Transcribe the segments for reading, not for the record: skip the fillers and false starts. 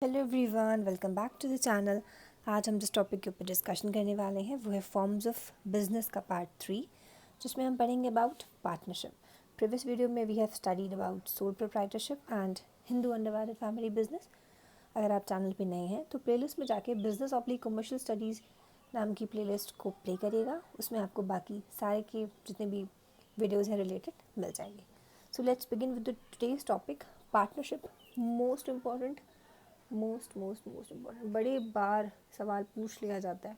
Hello everyone, welcome back to the channel. आज हम जिस टॉपिक के ऊपर डिस्कशन करने वाले हैं वो है फॉर्म्स ऑफ बिजनेस का पार्ट 3, जिसमें हम पढ़ेंगे अबाउट पार्टनरशिप। प्रीवियस वीडियो में we have studied about sole proprietorship and Hindu undivided family business. अगर आप चैनल पे नए हैं तो प्लेलिस्ट में जाके बिजनेस ऑब्लिक कमर्शियल स्टडीज़ नाम की प्लेलिस्ट को प्ले करिएगा। उसमें आपको बाकी सारे के जितने भी वीडियोज़ हैं रिलेटेड मिल जाएंगे। सो let's begin with the today's topic, partnership. Most important बड़े बार सवाल पूछ लिया जाता है।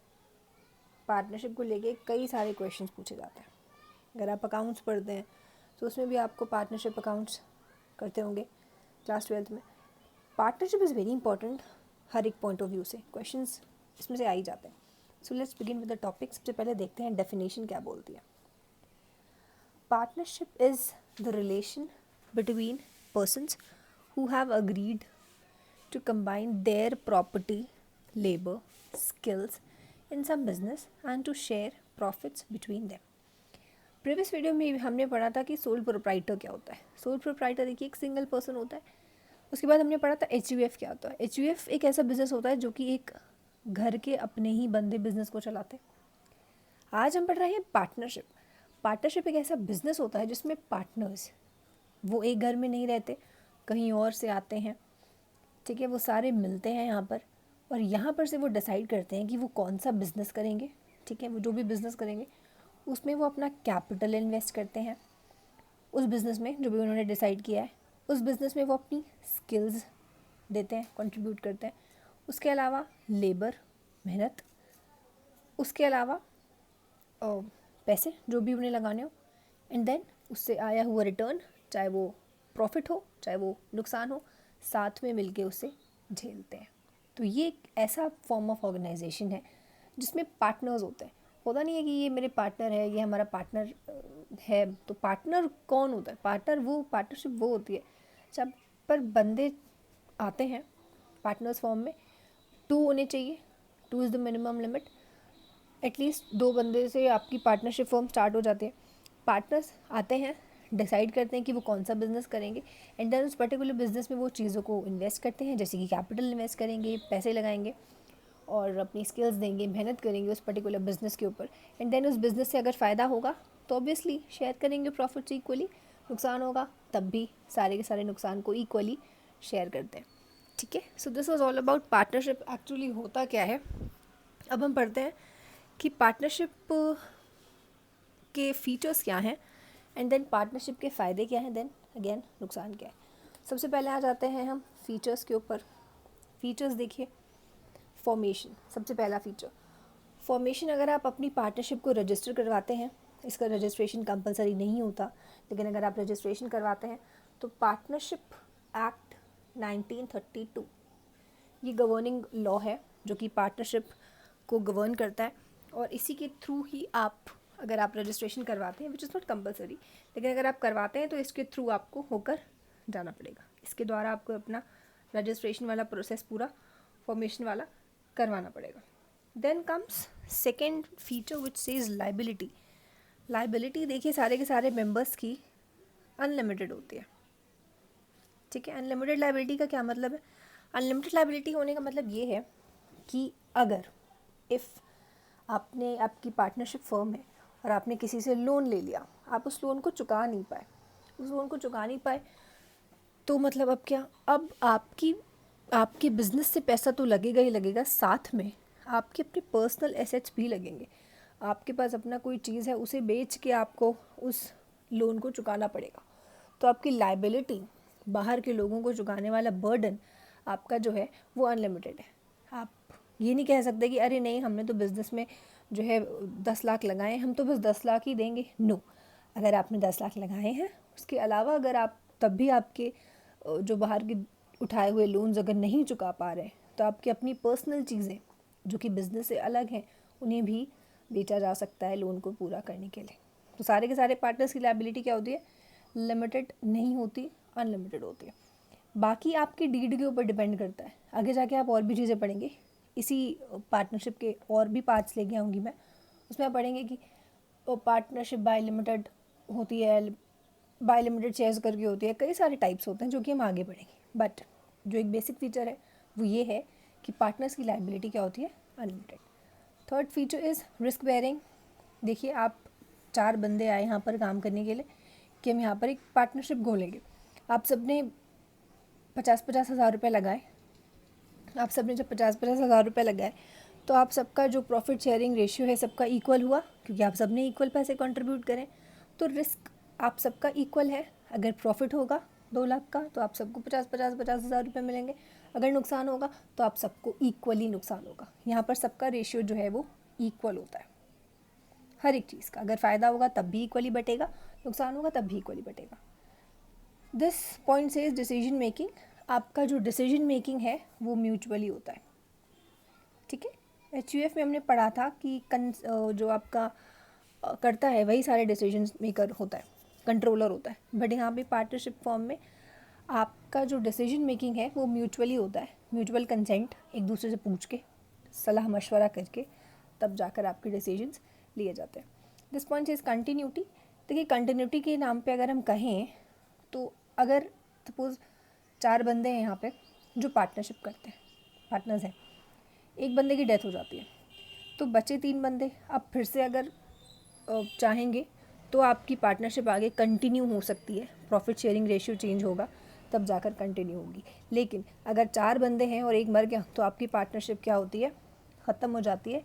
पार्टनरशिप को लेके कई सारे क्वेश्चंस पूछे जाते हैं। अगर आप अकाउंट्स पढ़ते हैं तो उसमें भी आपको पार्टनरशिप अकाउंट्स करते होंगे क्लास 12th में। Partnership is very important. हर एक पॉइंट ऑफ व्यू से क्वेश्चंस इसमें से आ ही जाते हैं। So let's begin with the topic. सबसे पहले देखते हैं डेफिनेशन क्या बोलती है। Partnership is the relation between persons who have agreed to combine their property, labor, skills in some business and to share profits between them. Previous video में हमने पढ़ा था कि सोल प्रोप्राइटर क्या होता है। सोल प्रोप्राइटर देखिए एक सिंगल पर्सन होता है। उसके बाद हमने पढ़ा था HUF क्या होता है। HUF एक ऐसा बिजनेस होता है जो कि एक घर के अपने ही बंदे बिजनेस को चलाते हैं। आज हम पढ़ रहे हैं पार्टनरशिप। पार्टनरशिप एक ऐसा बिजनेस होता है जिसमें पार्टनर्स वो एक घर में नहीं रहते, कहीं और से आते हैं, ठीक है। वो सारे मिलते हैं यहाँ पर और यहाँ पर से वो डिसाइड करते हैं कि वो कौन सा बिज़नेस करेंगे, ठीक है। वो जो भी बिज़नेस करेंगे उसमें वो अपना कैपिटल इन्वेस्ट करते हैं उस बिज़नेस में जो भी उन्होंने डिसाइड किया है। उस बिज़नेस में वो अपनी स्किल्स देते हैं, कंट्रीब्यूट करते हैं। उसके अलावा लेबर, मेहनत, उसके अलावा पैसे जो भी उन्हें लगाने हो, एंड देन उससे आया हुआ रिटर्न, चाहे वो प्रॉफिट हो चाहे वो नुकसान हो, साथ में मिलके उसे झेलते हैं। तो ये एक ऐसा फॉर्म ऑफ ऑर्गेनाइजेशन है जिसमें पार्टनर्स होते हैं। होता नहीं है कि ये मेरे पार्टनर है, ये हमारा पार्टनर है। तो पार्टनर कौन होता है? पार्टनरशिप वो होती है जब पर बंदे आते हैं पार्टनर्स फॉर्म में। 2 होने चाहिए, 2 is the minimum limit. At least 2 बंदे से आपकी पार्टनरशिप फॉर्म स्टार्ट हो जाती है। पार्टनर्स आते हैं, डिसाइड करते हैं कि वो कौन सा बिज़नेस करेंगे, एंड देन उस पर्टिकुलर बिज़नेस में वो चीज़ों को इन्वेस्ट करते हैं, जैसे कि कैपिटल इन्वेस्ट करेंगे, पैसे लगाएंगे और अपनी स्किल्स देंगे, मेहनत करेंगे उस पर्टिकुलर बिज़नेस के ऊपर। एंड देन उस बिज़नेस से अगर फ़ायदा होगा तो ऑब्वियसली शेयर करेंगे प्रॉफिट्स इक्वली। नुकसान होगा तब भी सारे के सारे नुकसान को इक्वली शेयर करते हैं, ठीक है। So this was all about partnership. Actually होता क्या है, अब हम पढ़ते हैं कि पार्टनरशिप के फीचर्स क्या हैं, एंड देन पार्टनरशिप के फ़ायदे क्या हैं, देन अगेन नुकसान क्या है। सबसे पहले आ जाते हैं हम फीचर्स के ऊपर। फीचर्स देखिए, फॉर्मेशन सबसे पहला फीचर। फॉर्मेशन, अगर आप अपनी पार्टनरशिप को रजिस्टर करवाते हैं, इसका रजिस्ट्रेशन कंपलसरी नहीं होता, लेकिन अगर आप रजिस्ट्रेशन करवाते हैं तो पार्टनरशिप एक्ट 1932 ये गवर्निंग लॉ है जो कि पार्टनरशिप को गवर्न करता है, और इसी के थ्रू ही आप अगर आप रजिस्ट्रेशन करवाते हैं, विच इज़ नॉट कंपलसरी, लेकिन अगर आप करवाते हैं तो इसके थ्रू आपको होकर जाना पड़ेगा। इसके द्वारा आपको अपना रजिस्ट्रेशन वाला प्रोसेस पूरा फॉर्मेशन वाला करवाना पड़ेगा। Then comes second feature which says liability. Liability देखिए सारे के सारे मेंबर्स की अनलिमिटेड होती है, ठीक है। अनलिमिटेड लाइबिलिटी का क्या मतलब है? अनलिमिटेड लाइबिलिटी होने का मतलब ये है कि अगर आपकी पार्टनरशिप फर्म है और आपने किसी से लोन ले लिया, आप उस लोन को चुका नहीं पाए, तो मतलब अब क्या, अब आपके बिज़नेस से पैसा तो लगेगा ही लगेगा, साथ में आपके अपने पर्सनल एसेट्स भी लगेंगे। आपके पास अपना कोई चीज़ है, उसे बेच के आपको उस लोन को चुकाना पड़ेगा। तो आपकी लाइबिलिटी, बाहर के लोगों को चुकाने वाला बर्डन आपका जो है वो अनलिमिटेड है। आप ये नहीं कह सकते कि अरे नहीं, हमने तो बिज़नेस में जो है 10 लाख लगाए, हम तो बस 10 लाख ही देंगे। नो, अगर आपने 10 लाख लगाए हैं, उसके अलावा अगर आप तब भी आपके जो बाहर के उठाए हुए लोन्स अगर नहीं चुका पा रहे हैं, तो आपकी अपनी पर्सनल चीज़ें जो कि बिज़नेस से अलग हैं उन्हें भी बेचा जा सकता है लोन को पूरा करने के लिए। तो सारे के सारे पार्टनर्स की लायबिलिटी क्या होती है? लिमिटेड नहीं होती, अनलिमिटेड होती है। बाकी आपकी डीड के ऊपर डिपेंड करता है। आगे जाके आप और भी चीज़ें पढ़ेंगे, इसी पार्टनरशिप के और भी पार्ट्स लेके आऊँगी मैं, उसमें आप पढ़ेंगे कि पार्टनरशिप बाय लिमिटेड होती है, बाय लिमिटेड शेयर्स करके होती है, कई सारे टाइप्स होते हैं जो कि हम आगे पढ़ेंगे। बट जो एक बेसिक फीचर है वो ये है कि पार्टनर्स की लायबिलिटी क्या होती है, unlimited. Third feature is risk bearing. देखिए आप 4 बंदे आए यहाँ पर काम करने के लिए कि हम यहाँ पर एक पार्टनरशिप खोलेंगे। आप सब ने 50-50 हज़ार रुपये लगाए। आप सब ने जब 50-50 हज़ार रुपये लगाए तो आप सबका जो प्रॉफिट शेयरिंग रेशियो है सबका इक्वल हुआ, क्योंकि आप सब ने इक्वल पैसे कंट्रीब्यूट करें। तो रिस्क आप सबका इक्वल है। अगर प्रॉफिट होगा 2 लाख का तो आप सबको 50-50 हज़ार रुपये मिलेंगे। अगर नुकसान होगा तो आप सबको इक्वली नुकसान होगा। यहाँ पर सबका रेशियो जो है वो इक्वल होता है हर एक चीज़ का। अगर फ़ायदा होगा तब भी इक्वली बटेगा, नुकसान होगा तब भी इक्वली बटेगा। This point says decision making. आपका जो डिसीजन मेकिंग है वो म्यूचुअली होता है, ठीक है। HUF में हमने पढ़ा था कि जो आपका करता है वही सारे डिसीजन मेकर होता है, कंट्रोलर होता है। बट यहाँ पे पार्टनरशिप फॉर्म में आपका जो डिसीजन मेकिंग है वो म्यूचुअली होता है। म्यूचुअल कंसेंट, एक दूसरे से पूछ के, सलाह मशवरा करके तब जाकर आपके डिसीजंस लिए जाते हैं। This point is continuity. देखिए कंटिन्यूटी के नाम पे अगर हम कहें तो अगर सपोज़ 4 बंदे हैं यहाँ पे जो पार्टनरशिप करते हैं, पार्टनर्स हैं, एक बंदे की डेथ हो जाती है तो बचे 3 बंदे। अब फिर से अगर चाहेंगे तो आपकी पार्टनरशिप आगे कंटिन्यू हो सकती है। प्रॉफिट शेयरिंग रेशियो चेंज होगा तब जाकर कंटिन्यू होगी। लेकिन अगर 4 बंदे हैं और एक मर गया तो आपकी पार्टनरशिप क्या होती है, ख़त्म हो जाती है,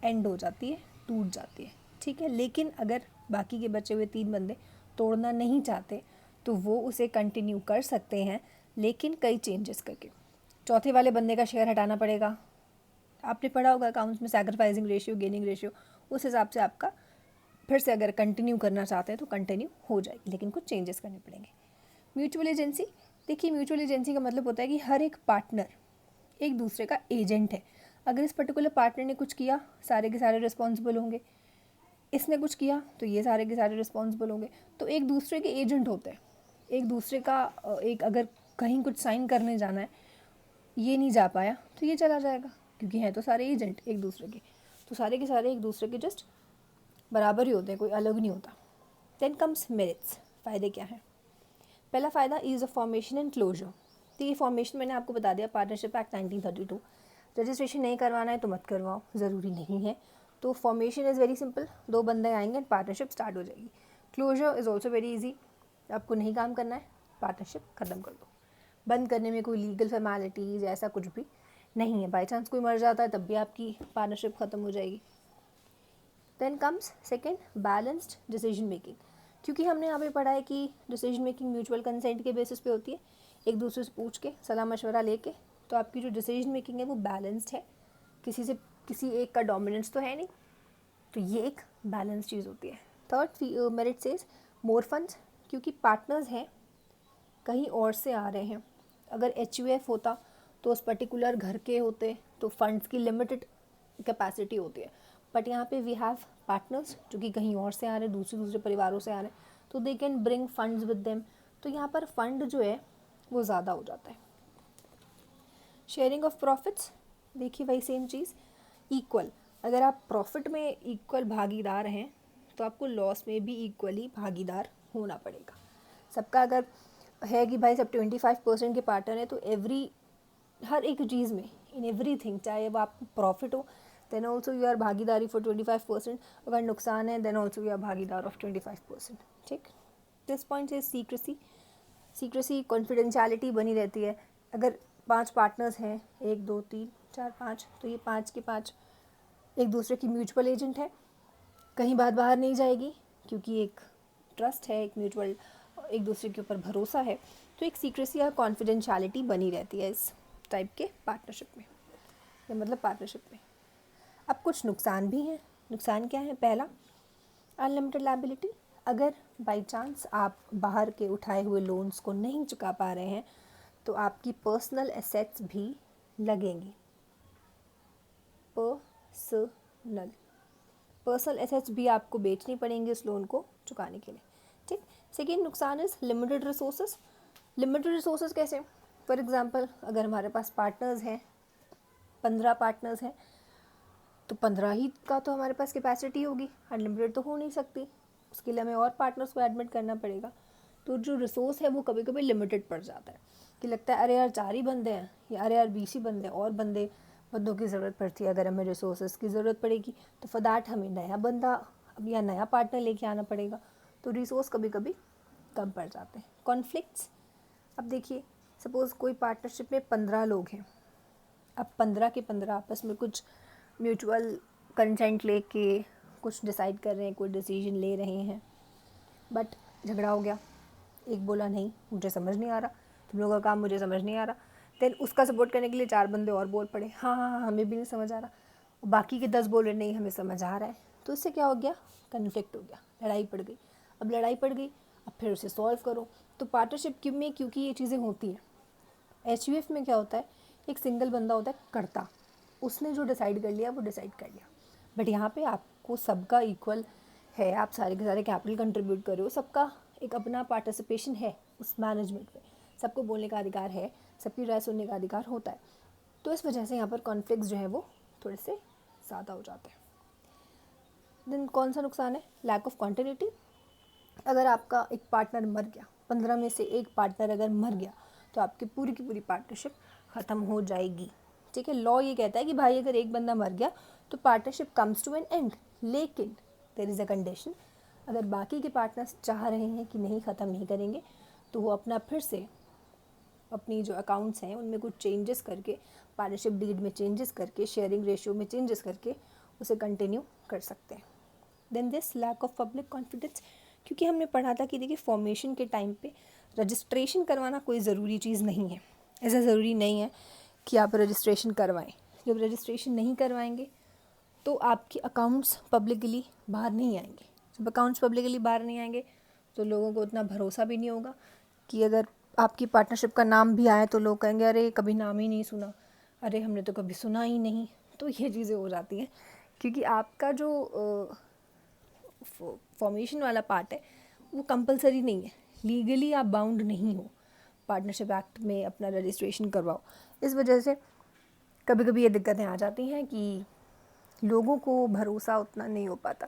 एंड हो जाती है, टूट जाती है, ठीक है। लेकिन अगर बाकी के बचे हुए 3 बंदे तोड़ना नहीं चाहते तो वो उसे कंटिन्यू कर सकते हैं, लेकिन कई चेंजेस करके। चौथे वाले बंदे का शेयर हटाना पड़ेगा। आपने पढ़ा होगा अकाउंट्स में सैक्रिफाइसिंग रेशियो, गेनिंग रेशियो, उस हिसाब से आपका फिर से अगर कंटिन्यू करना चाहते हैं तो कंटिन्यू हो जाएगी, लेकिन कुछ चेंजेस करने पड़ेंगे। Mutual agency. देखिए म्यूचुअल एजेंसी का मतलब होता है कि हर एक पार्टनर एक दूसरे का एजेंट है। अगर इस पर्टिकुलर पार्टनर ने कुछ किया सारे के सारे रिस्पॉन्सिबल होंगे, इसने कुछ किया तो ये सारे के सारे रिस्पॉन्सिबल होंगे। तो एक दूसरे के एजेंट होते हैं। एक दूसरे का एक अगर कहीं कुछ साइन करने जाना है, ये नहीं जा पाया तो ये चला जाएगा, क्योंकि हैं तो सारे एजेंट एक दूसरे के। तो सारे के सारे एक दूसरे के जस्ट बराबर ही होते हैं, कोई अलग नहीं होता। Then comes merits. फ़ायदे क्या हैं? पहला फ़ायदा ease of formation and closure. तो ये फॉर्मेशन मैंने आपको बता दिया, पार्टनरशिप एक्ट 1932। रजिस्ट्रेशन नहीं करवाना है तो मत करवाओ, ज़रूरी नहीं है। तो फॉर्मेशन इज़ वेरी सिंपल, 2 बंदे आएंगे एंड पार्टनरशिप स्टार्ट हो जाएगी। Closure is also very easy, आपको नहीं काम करना है, पार्टनरशिप ख़त्म कर दो। बंद करने में कोई लीगल फॉर्मेलिटीज़ ऐसा कुछ भी नहीं है। बाई चांस कोई मर जाता है तब भी आपकी पार्टनरशिप ख़त्म हो जाएगी। Then comes second, balanced decision making. क्योंकि हमने यहाँ पे पढ़ा है कि डिसीजन मेकिंग म्यूचुअल कंसेंट के बेसिस पे होती है, एक दूसरे से पूछ के सलाह मशवरा लेके। तो आपकी जो डिसीजन मेकिंग है वो बैलेंस्ड है, किसी एक का डोमिनेंस तो है नहीं, तो ये एक बैलेंस चीज़ होती है। थर्ड मेरिट सेज मोर फंड्स। क्योंकि पार्टनर्स हैं, कहीं और से आ रहे हैं। अगर HUF होता तो उस पर्टिकुलर घर के होते तो फंड्स की लिमिटेड कैपेसिटी होती है। बट यहाँ पे वी हैव पार्टनर्स जो कि कहीं और से आ रहे हैं, दूसरे परिवारों से आ रहे हैं, तो they can bring funds with them. तो यहाँ पर फंड जो है वो ज़्यादा हो जाता है। Sharing of profits. देखिए वही सेम चीज़, इक्वल। अगर आप प्रॉफिट में इक्वल भागीदार हैं तो आपको लॉस में भी इक्वली भागीदार होना पड़ेगा। सबका अगर है कि भाई सब 25% के पार्टनर है तो हर एक चीज़ में, इन एवरीथिंग, चाहे वो आपको प्रॉफिट हो देन ऑल्सो यू आर भागीदारी फॉर 25%, अगर नुकसान है देन ऑल्सो यू आर भागीदार ऑफ 25%, ठीक। This point is secrecy confidentiality बनी रहती है। अगर 5 पार्टनर्स हैं, 1 2 3 4 5, तो ये 5 के 5 एक दूसरे की म्यूचुअल एजेंट है, कहीं बात बाहर नहीं जाएगी, क्योंकि एक ट्रस्ट है, एक म्यूचुअल एक दूसरे के ऊपर भरोसा है। तो एक सीक्रेसी और कॉन्फिडेंशियलिटी बनी रहती है इस टाइप के पार्टनरशिप में, या मतलब पार्टनरशिप में। अब कुछ नुकसान भी हैं। नुकसान क्या है? पहला, अनलिमिटेड लायबिलिटी। अगर बाई चांस आप बाहर के उठाए हुए लोन्स को नहीं चुका पा रहे हैं तो आपकी पर्सनल एसेट्स भी लगेंगी। पर्सनल एसेट्स भी आपको बेचनी पड़ेंगी उस लोन को चुकाने के लिए, ठीक। सेकेंड नुकसान is limited resources. Limited resources कैसे? फॉर एग्जांपल अगर हमारे पास पार्टनर्स हैं, 15 पार्टनर्स हैं, तो 15 ही का तो हमारे पास कैपेसिटी होगी, अनलिमिटेड तो हो नहीं सकती। उसके लिए हमें और पार्टनर्स को एडमिट करना पड़ेगा। तो जो रिसोर्स है वो कभी कभी लिमिटेड पड़ जाता है। कि लगता है अरे यार 4 ही बंदे हैं या अरे यार 20 ही बंदे, और बंदों की ज़रूरत पड़ती है। अगर हमें रिसोर्सेज की ज़रूरत पड़ेगी तो फॉर दैट हमें नया बंदा या नया पार्टनर लेके आना पड़ेगा, तो रिसोर्स कभी कभी कम पड़ जाते हैं। कॉन्फ्लिक्ट्स, अब देखिए सपोज़ कोई पार्टनरशिप में 15 लोग हैं, अब 15 के 15 आपस में कुछ म्यूचुअल कंसेंट लेके कुछ डिसाइड कर रहे हैं, कोई डिसीजन ले रहे हैं, बट झगड़ा हो गया, एक बोला नहीं मुझे समझ नहीं आ रहा, तुम लोगों का काम मुझे समझ नहीं आ रहा, देन उसका सपोर्ट करने के लिए 4 बंदे और बोल पड़े हाँ हाँ हाँ हमें भी नहीं समझ आ रहा, और बाकी के 10 बोल रहे नहीं हमें समझ आ रहा है। तो इससे क्या हो गया, कन्फ्लिक्ट हो गया, लड़ाई पड़ गई। अब लड़ाई पड़ गई, अब फिर उसे सॉल्व करो। तो पार्टनरशिप में क्योंकि ये चीज़ें होती हैं, HUF में क्या होता है, एक सिंगल बंदा होता है करता, उसने जो डिसाइड कर लिया वो डिसाइड कर लिया। बट यहाँ पे आपको सबका इक्वल है, आप सारे के सारे कैपिटल कंट्रीब्यूट कर रहे हो, सबका एक अपना पार्टिसिपेशन है उस मैनेजमेंट में, सबको बोलने का अधिकार है, सबकी राय सुनने का अधिकार होता है। तो इस वजह से यहाँ पर कॉन्फ्लिक्ट्स जो है वो थोड़े से ज़्यादा हो जाते हैं। देन कौन सा नुकसान है, लैक ऑफ कॉन्टिन्यूटी। अगर आपका एक पार्टनर मर गया, 15 में से एक पार्टनर अगर मर गया तो आपकी पूरी की पूरी पार्टनरशिप ख़त्म हो जाएगी। ठीक है, लॉ ये कहता है कि भाई अगर एक बंदा मर गया तो partnership comes to an end, लेकिन देयर इज़ अ कंडीशन, अगर बाकी के पार्टनर्स चाह रहे हैं कि नहीं ख़त्म नहीं करेंगे तो वो अपना फिर से अपनी जो अकाउंट्स हैं उनमें कुछ चेंजेस करके, पार्टनरशिप डीड में चेंजेस करके, शेयरिंग रेशियो में चेंजेस करके उसे कंटिन्यू कर सकते हैं। Then this lack of public confidence, क्योंकि हमने पढ़ा था कि देखिए फॉर्मेशन के टाइम पे रजिस्ट्रेशन करवाना कोई ज़रूरी चीज़ नहीं है, ऐसा ज़रूरी नहीं है कि आप रजिस्ट्रेशन करवाएं। जब रजिस्ट्रेशन नहीं करवाएंगे तो आपके अकाउंट्स पब्लिकली बाहर नहीं आएंगे। जब अकाउंट्स पब्लिकली बाहर नहीं आएंगे तो लोगों को उतना भरोसा भी नहीं होगा कि अगर आपकी पार्टनरशिप का नाम भी आए तो लोग कहेंगे अरे कभी नाम ही नहीं सुना, अरे हमने तो कभी सुना ही नहीं। तो ये चीज़ें हो जाती हैं क्योंकि आपका जो फॉर्मेशन वाला पार्ट है वो कंपलसरी नहीं है, लीगली आप बाउंड नहीं हो पार्टनरशिप एक्ट में अपना रजिस्ट्रेशन करवाओ। इस वजह से कभी कभी ये दिक्कतें आ जाती हैं कि लोगों को भरोसा उतना नहीं हो पाता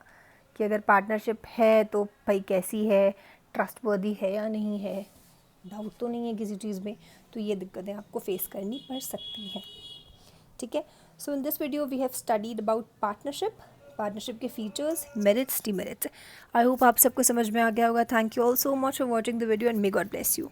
कि अगर पार्टनरशिप है तो भाई कैसी है, ट्रस्टवर्दी है या नहीं है, डाउट तो नहीं है किसी चीज़ में। तो ये दिक्कतें आपको फेस करनी पड़ सकती हैं। ठीक है, so in this video we have studied about partnership के features, merits, demerits. I hope आप सबको समझ में आ गया होगा। Thank you all so much for watching the video and may God bless you.